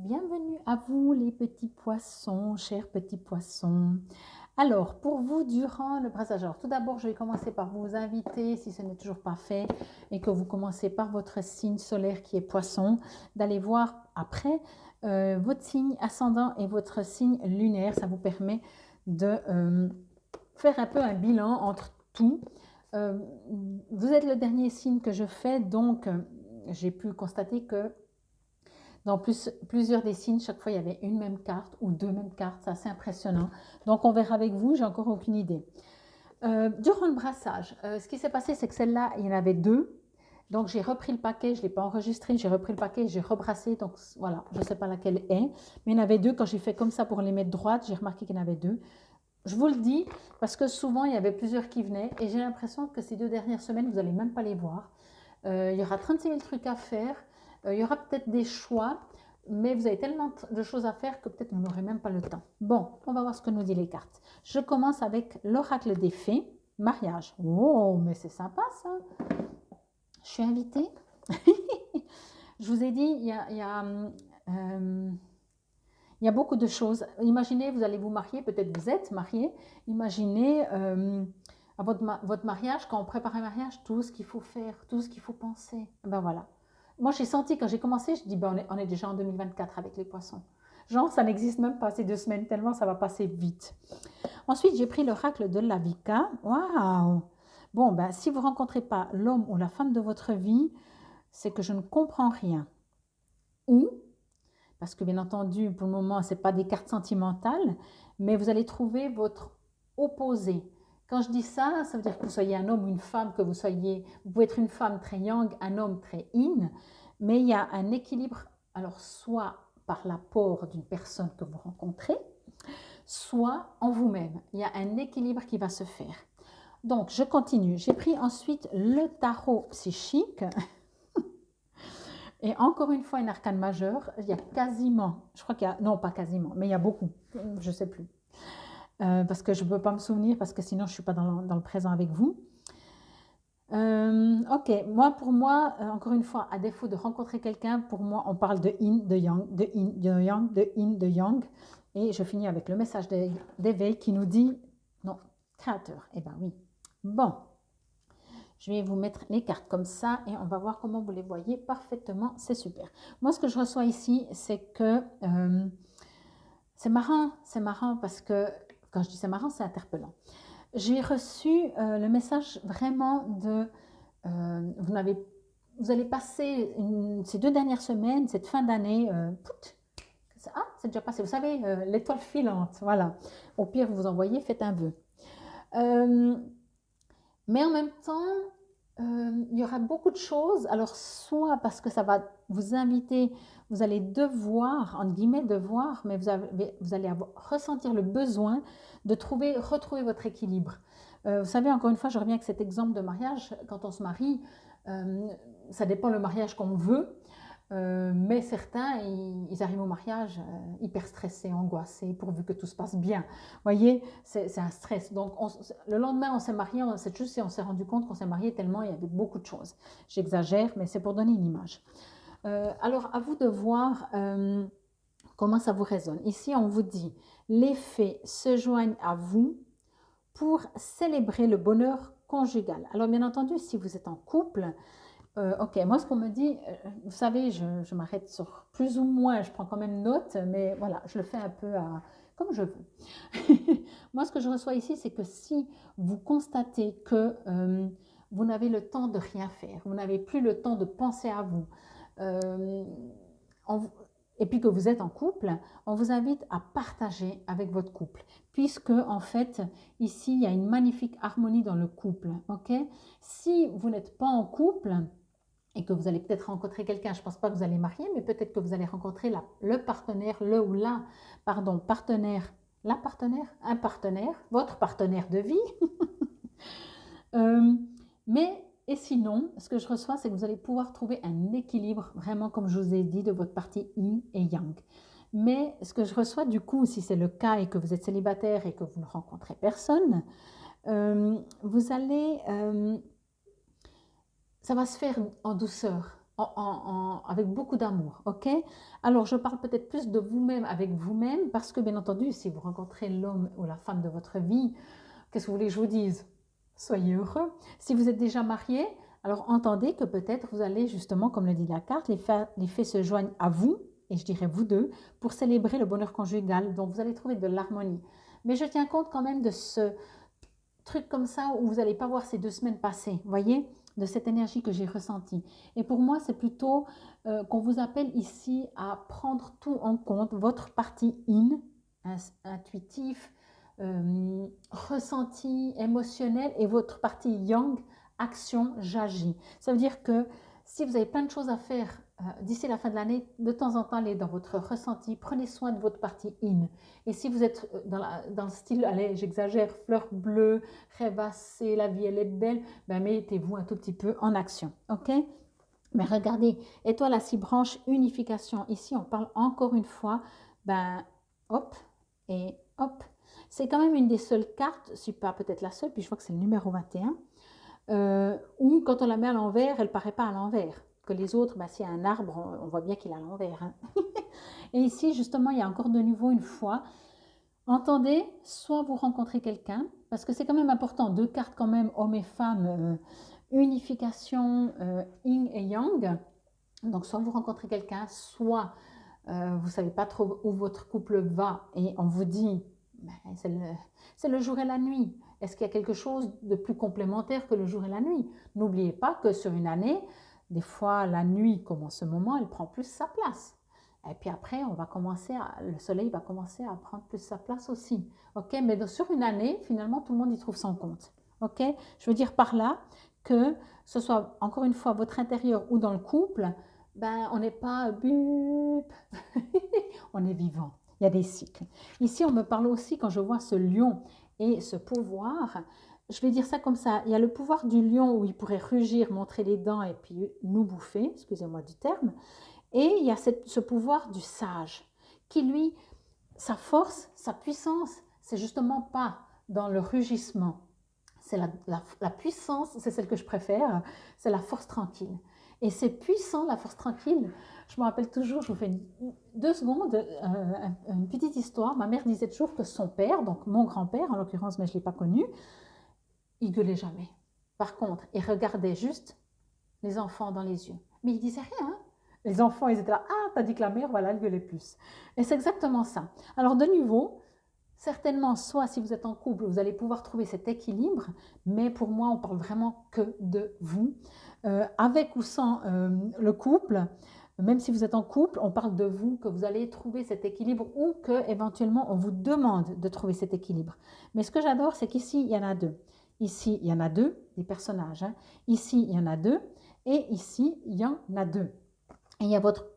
Bienvenue à vous les petits poissons, chers petits poissons. Alors, pour vous, durant le brassage, alors tout d'abord, je vais commencer par vous inviter, si ce n'est toujours pas fait, et que vous commencez par votre signe solaire qui est poisson, d'aller voir après votre signe ascendant et votre signe lunaire. Ça vous permet de faire un peu un bilan entre tout. Vous êtes le dernier signe que je fais, donc j'ai pu constater que dans plusieurs des signes, chaque fois, il y avait une même carte ou deux mêmes cartes. C'est assez impressionnant. Donc, on verra avec vous. J'ai encore aucune idée. Durant le brassage, ce qui s'est passé, c'est que celle-là, il y en avait deux. Donc, j'ai repris le paquet. Je ne l'ai pas enregistré. J'ai repris le paquet. J'ai rebrassé. Donc, voilà, je ne sais pas laquelle est. Mais il y en avait deux. Quand j'ai fait comme ça pour les mettre droites, j'ai remarqué qu'il y en avait deux. Je vous le dis parce que souvent, il y avait plusieurs qui venaient. Et j'ai l'impression que ces 2 dernières semaines, vous n'allez même pas les voir. Il y aura 36 000 trucs à faire. Il y aura peut-être des choix, mais vous avez tellement de choses à faire que peut-être vous n'aurez même pas le temps. Bon, on va voir ce que nous disent les cartes. Je commence avec l'oracle des fées, mariage. Oh, mais c'est sympa ça. Je suis invitée. Je vous ai dit, il y a beaucoup de choses. Imaginez, vous allez vous marier, peut-être vous êtes marié. Imaginez à votre mariage, quand on prépare un mariage, tout ce qu'il faut faire, tout ce qu'il faut penser. Ben voilà. Moi, j'ai senti quand j'ai commencé, je dis, ben on est déjà en 2024 avec les poissons. Genre, ça n'existe même pas ces 2 semaines, tellement ça va passer vite. Ensuite, j'ai pris l'oracle de la Vika. Waouh! Bon, ben, si vous ne rencontrez pas l'homme ou la femme de votre vie, c'est que je ne comprends rien. Ou, parce que bien entendu, pour le moment, ce n'est pas des cartes sentimentales, mais vous allez trouver votre opposé. Quand je dis ça, ça veut dire que vous soyez un homme ou une femme, vous pouvez être une femme très yang, un homme très yin, mais il y a un équilibre, alors soit par l'apport d'une personne que vous rencontrez, soit en vous-même. Il y a un équilibre qui va se faire. Donc, je continue. J'ai pris ensuite le tarot psychique. Et encore une fois, une arcane majeure, il y a quasiment, je crois qu'il y a, non pas quasiment, mais il y a beaucoup, je ne sais plus. Parce que je ne peux pas me souvenir, parce que sinon je ne suis pas dans le présent avec vous. Ok, pour moi, encore une fois, à défaut de rencontrer quelqu'un, pour moi, on parle de yin, de yang, de yin, de yang, de yin, de yang. Et je finis avec le message d'éveil qui nous dit, non, créateur, eh bien oui. Bon, je vais vous mettre les cartes comme ça et on va voir comment vous les voyez parfaitement, c'est super. Moi, ce que je reçois ici, c'est que c'est marrant parce que, quand je dis c'est marrant, c'est interpellant. J'ai reçu le message vraiment de, vous allez passer ces 2 dernières semaines, cette fin d'année, c'est déjà passé, vous savez, l'étoile filante, voilà. Au pire, vous envoyez, faites un vœu. Mais en même temps, il y aura beaucoup de choses, alors soit parce que ça va vous inviter, vous allez devoir, entre guillemets devoir, mais vous allez ressentir le besoin de retrouver votre équilibre. Vous savez, encore une fois, je reviens avec cet exemple de mariage, quand on se marie, ça dépend le mariage qu'on veut, mais certains, ils arrivent au mariage hyper stressés, angoissés, pourvu que tout se passe bien. Vous voyez, c'est un stress. Donc, le lendemain, on s'est marié, on s'est rendu compte qu'on s'est marié tellement il y avait beaucoup de choses. J'exagère, mais c'est pour donner une image. Alors, à vous de voir comment ça vous résonne. Ici, on vous dit, les fées se joignent à vous pour célébrer le bonheur conjugal. Alors, bien entendu, si vous êtes en couple, ok, moi ce qu'on me dit, vous savez, je m'arrête sur plus ou moins, je prends quand même note, mais voilà, je le fais un peu comme je veux. Moi ce que je reçois ici, c'est que si vous constatez que vous n'avez le temps de rien faire, vous n'avez plus le temps de penser à vous, et puis que vous êtes en couple, on vous invite à partager avec votre couple, puisque en fait, ici, il y a une magnifique harmonie dans le couple, ok? Si vous n'êtes pas en couple, et que vous allez peut-être rencontrer quelqu'un, je ne pense pas que vous allez marier, mais peut-être que vous allez rencontrer le partenaire, un partenaire, votre partenaire de vie. Et sinon, ce que je reçois, c'est que vous allez pouvoir trouver un équilibre, vraiment comme je vous ai dit, de votre partie yin et yang. Mais ce que je reçois du coup, si c'est le cas et que vous êtes célibataire et que vous ne rencontrez personne, vous allez... ça va se faire en douceur. avec beaucoup d'amour, ok? Alors, je parle peut-être plus de vous-même avec vous-même, parce que, bien entendu, si vous rencontrez l'homme ou la femme de votre vie, qu'est-ce que vous voulez que je vous dise? Soyez heureux. Si vous êtes déjà marié, alors entendez que peut-être vous allez justement, comme le dit la carte, les faits se joignent à vous, et je dirais vous deux, pour célébrer le bonheur conjugal. Donc, vous allez trouver de l'harmonie. Mais je tiens compte quand même de ce truc comme ça où vous n'allez pas voir ces 2 semaines passer, voyez, de cette énergie que j'ai ressentie. Et pour moi, c'est plutôt qu'on vous appelle ici à prendre tout en compte, votre partie intuitif, ressenti, émotionnel, et votre partie yang, action, j'agis. Ça veut dire que si vous avez plein de choses à faire d'ici la fin de l'année, de temps en temps, allez dans votre ressenti, prenez soin de votre partie in. Et si vous êtes dans le style, allez, j'exagère, fleur bleue, rêvassée, la vie elle est belle, ben mettez-vous un tout petit peu en action, ok? Mais regardez, étoile à 6 branches, unification. Ici, on parle encore une fois, ben hop et hop. C'est quand même une des seules cartes, je suis pas peut-être la seule, puis je vois que c'est le numéro 21, où quand on la met à l'envers, elle paraît pas à l'envers. Que les autres, ben, s'il y a un arbre, on voit bien qu'il est à l'envers. Hein. Et ici, justement, il y a encore de nouveau une fois, entendez, soit vous rencontrez quelqu'un, parce que c'est quand même important, 2 cartes quand même, hommes et femmes, unification, yin et yang. Donc, soit vous rencontrez quelqu'un, soit vous ne savez pas trop où votre couple va et on vous dit, ben, c'est le jour et la nuit. Est-ce qu'il y a quelque chose de plus complémentaire que le jour et la nuit? N'oubliez pas que sur une année, des fois la nuit, comme en ce moment, elle prend plus sa place. Et puis après, le soleil va commencer à prendre plus sa place aussi. Ok, mais sur une année, finalement, tout le monde y trouve son compte. Ok, je veux dire par là que ce soit encore une fois votre intérieur ou dans le couple, ben on n'est pas bup, on est vivant. Il y a des cycles. Ici, on me parle aussi, quand je vois ce lion et ce pouvoir, je vais dire ça comme ça, il y a le pouvoir du lion où il pourrait rugir, montrer les dents et puis nous bouffer, excusez-moi du terme, et il y a ce pouvoir du sage qui, lui, sa force, sa puissance, c'est justement pas dans le rugissement. C'est la puissance, c'est celle que je préfère, c'est la force tranquille. Et c'est puissant, la force tranquille. Je me rappelle toujours, je vous fais 2 secondes, une petite histoire. Ma mère disait toujours que son père, donc mon grand-père en l'occurrence, mais je ne l'ai pas connu, il gueulait jamais. Par contre, il regardait juste les enfants dans les yeux. Mais il disait rien. Hein. Les enfants, ils étaient là, ah, t'as dit que la mère, voilà, elle gueulait plus. Et c'est exactement ça. Alors, de nouveau, certainement, soit si vous êtes en couple, vous allez pouvoir trouver cet équilibre, mais pour moi, on parle vraiment que de vous. Avec ou sans le couple, même si vous êtes en couple, on parle de vous, que vous allez trouver cet équilibre ou que éventuellement on vous demande de trouver cet équilibre. Mais ce que j'adore, c'est qu'ici, il y en a 2. Ici, il y en a 2, des personnages. Hein. Ici, il y en a 2. Et ici, il y en a 2. Et il y a votre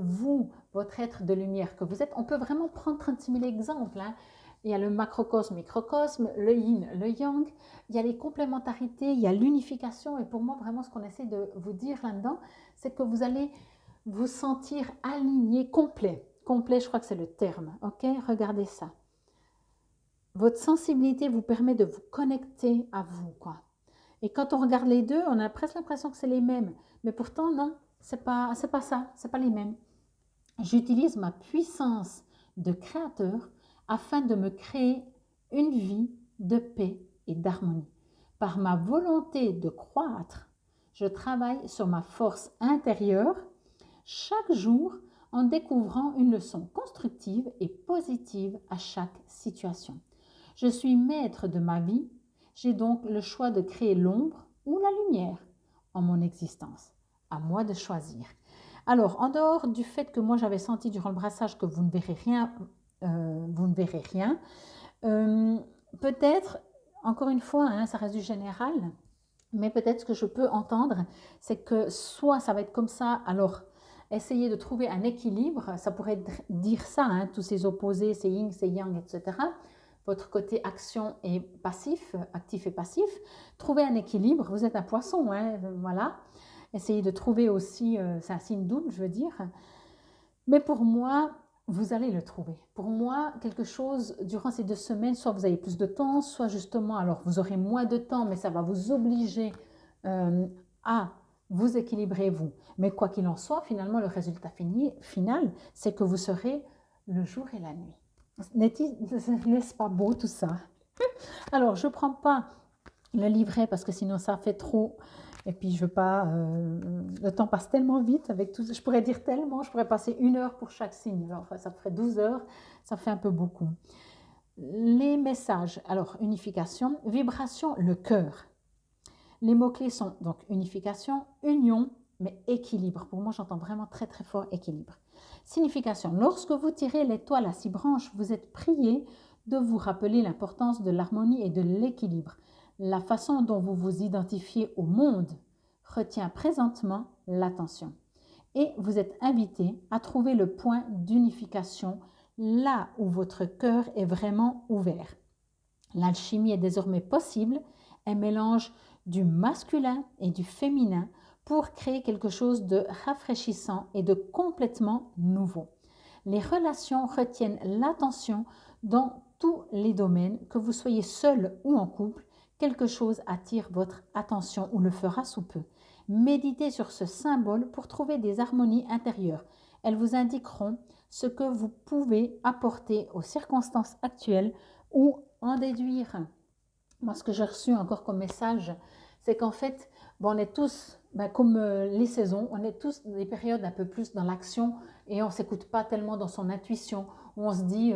vous, votre être de lumière que vous êtes. On peut vraiment prendre 36 000 exemples. Hein. Il y a le macrocosme, microcosme, le yin, le yang. Il y a les complémentarités, il y a l'unification. Et pour moi, vraiment, ce qu'on essaie de vous dire là-dedans, c'est que vous allez vous sentir aligné, complet. Complet, je crois que c'est le terme. Ok, regardez ça. Votre sensibilité vous permet de vous connecter à vous, quoi. Et quand on regarde les deux, on a presque l'impression que c'est les mêmes. Mais pourtant, non, c'est pas ça, c'est pas les mêmes. J'utilise ma puissance de créateur afin de me créer une vie de paix et d'harmonie. Par ma volonté de croître, je travaille sur ma force intérieure chaque jour en découvrant une leçon constructive et positive à chaque situation. Je suis maître de ma vie, j'ai donc le choix de créer l'ombre ou la lumière en mon existence. À moi de choisir. Alors, en dehors du fait que moi j'avais senti durant le brassage que vous ne verrez rien, peut-être, encore une fois, hein, ça reste du général, mais peut-être ce que je peux entendre, c'est que soit ça va être comme ça, alors essayez de trouver un équilibre, ça pourrait dire ça, hein, tous ces opposés, ces yin, ces yang, etc. Votre côté action et passif, actif et passif, trouvez un équilibre, vous êtes un poisson, hein, voilà. Essayez de trouver aussi, c'est un signe double, je veux dire. Mais pour moi, vous allez le trouver. Pour moi, quelque chose, durant ces 2 semaines, soit vous avez plus de temps, soit justement, alors vous aurez moins de temps, mais ça va vous obliger à vous équilibrez vous. Mais quoi qu'il en soit, finalement, le résultat final, c'est que vous serez le jour et la nuit. N'est-ce pas beau tout ça? Alors, je ne prends pas le livret parce que sinon ça fait trop. Et puis, je veux pas... le temps passe tellement vite avec tout. Je pourrais dire tellement, je pourrais passer 1 heure pour chaque signe. Alors, enfin, ça ferait 12 heures, ça fait un peu beaucoup. Les messages, alors unification, vibration, le cœur. Les mots-clés sont donc unification, union, mais équilibre. Pour moi, j'entends vraiment très très fort équilibre. Signification, lorsque vous tirez l'étoile à 6 branches, vous êtes prié de vous rappeler l'importance de l'harmonie et de l'équilibre. La façon dont vous vous identifiez au monde retient présentement l'attention. Et vous êtes invité à trouver le point d'unification là où votre cœur est vraiment ouvert. L'alchimie est désormais possible, un mélange du masculin et du féminin pour créer quelque chose de rafraîchissant et de complètement nouveau. Les relations retiennent l'attention dans tous les domaines, que vous soyez seul ou en couple, quelque chose attire votre attention ou le fera sous peu. Méditez sur ce symbole pour trouver des harmonies intérieures. Elles vous indiqueront ce que vous pouvez apporter aux circonstances actuelles ou en déduire. Moi, ce que j'ai reçu encore comme message, c'est qu'en fait, on est tous, comme les saisons, on est tous des périodes un peu plus dans l'action et on ne s'écoute pas tellement dans son intuition, où on se dit,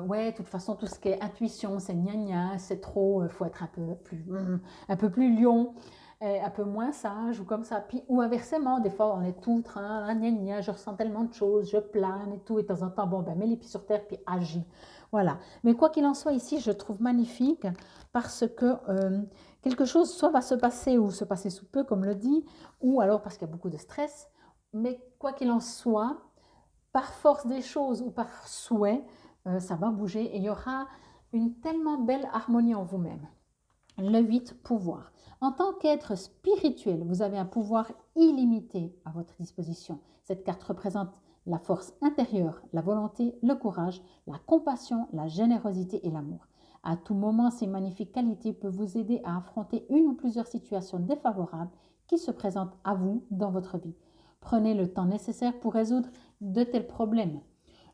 ouais, de toute façon, tout ce qui est intuition, c'est gna gna, c'est trop, il faut être un peu plus lion, un peu moins sage ou comme ça. Puis, ou inversement, des fois, on est tout train, gna gna, je ressens tellement de choses, je plane et tout, et de temps en temps, bon, mets les pieds sur terre, puis agis. Voilà. Mais quoi qu'il en soit, ici, je trouve magnifique parce que quelque chose soit va se passer ou se passer sous peu, comme le dit, ou alors parce qu'il y a beaucoup de stress. Mais quoi qu'il en soit, par force des choses ou par souhait, ça va bouger et il y aura une tellement belle harmonie en vous-même. Le 8, pouvoir. En tant qu'être spirituel, vous avez un pouvoir illimité à votre disposition. Cette carte représente la force intérieure, la volonté, le courage, la compassion, la générosité et l'amour. À tout moment, ces magnifiques qualités peuvent vous aider à affronter une ou plusieurs situations défavorables qui se présentent à vous dans votre vie. Prenez le temps nécessaire pour résoudre de tels problèmes.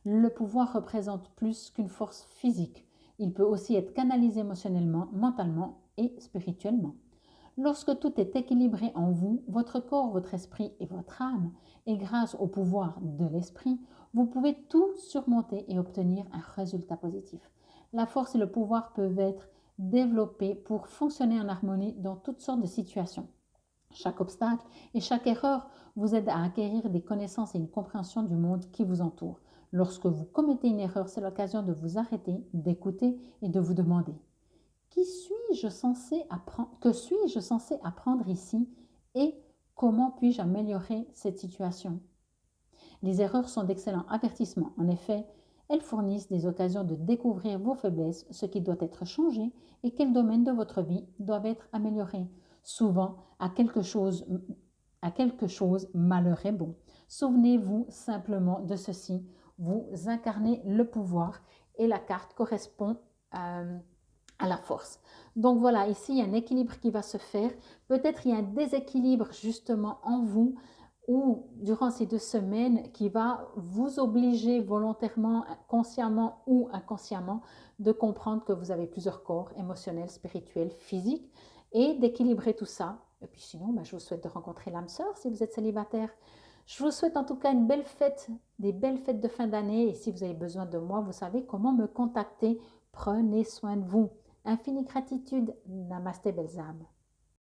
Le pouvoir représente plus qu'une force physique. Il peut aussi être canalisé émotionnellement, mentalement et spirituellement. Lorsque tout est équilibré en vous, votre corps, votre esprit et votre âme, et grâce au pouvoir de l'esprit, vous pouvez tout surmonter et obtenir un résultat positif. La force et le pouvoir peuvent être développés pour fonctionner en harmonie dans toutes sortes de situations. Chaque obstacle et chaque erreur vous aide à acquérir des connaissances et une compréhension du monde qui vous entoure. Lorsque vous commettez une erreur, c'est l'occasion de vous arrêter, d'écouter et de vous demander: que suis-je censé apprendre ici et comment puis-je améliorer cette situation? Les erreurs sont d'excellents avertissements. En effet, elles fournissent des occasions de découvrir vos faiblesses, ce qui doit être changé et quels domaines de votre vie doivent être améliorés. Souvent, à quelque chose, malheur est bon. Souvenez-vous simplement de ceci. Vous incarnez le pouvoir et la carte correspond à la force. Donc voilà, ici, il y a un équilibre qui va se faire. Peut-être il y a un déséquilibre justement en vous ou durant ces 2 semaines qui va vous obliger volontairement, consciemment ou inconsciemment de comprendre que vous avez plusieurs corps, émotionnels, spirituels, physiques, et d'équilibrer tout ça. Et puis sinon, je vous souhaite de rencontrer l'âme sœur si vous êtes célibataire. Je vous souhaite en tout cas une belle fête, des belles fêtes de fin d'année. Et si vous avez besoin de moi, vous savez comment me contacter. Prenez soin de vous. Infinie gratitude. Namasté, belles âmes.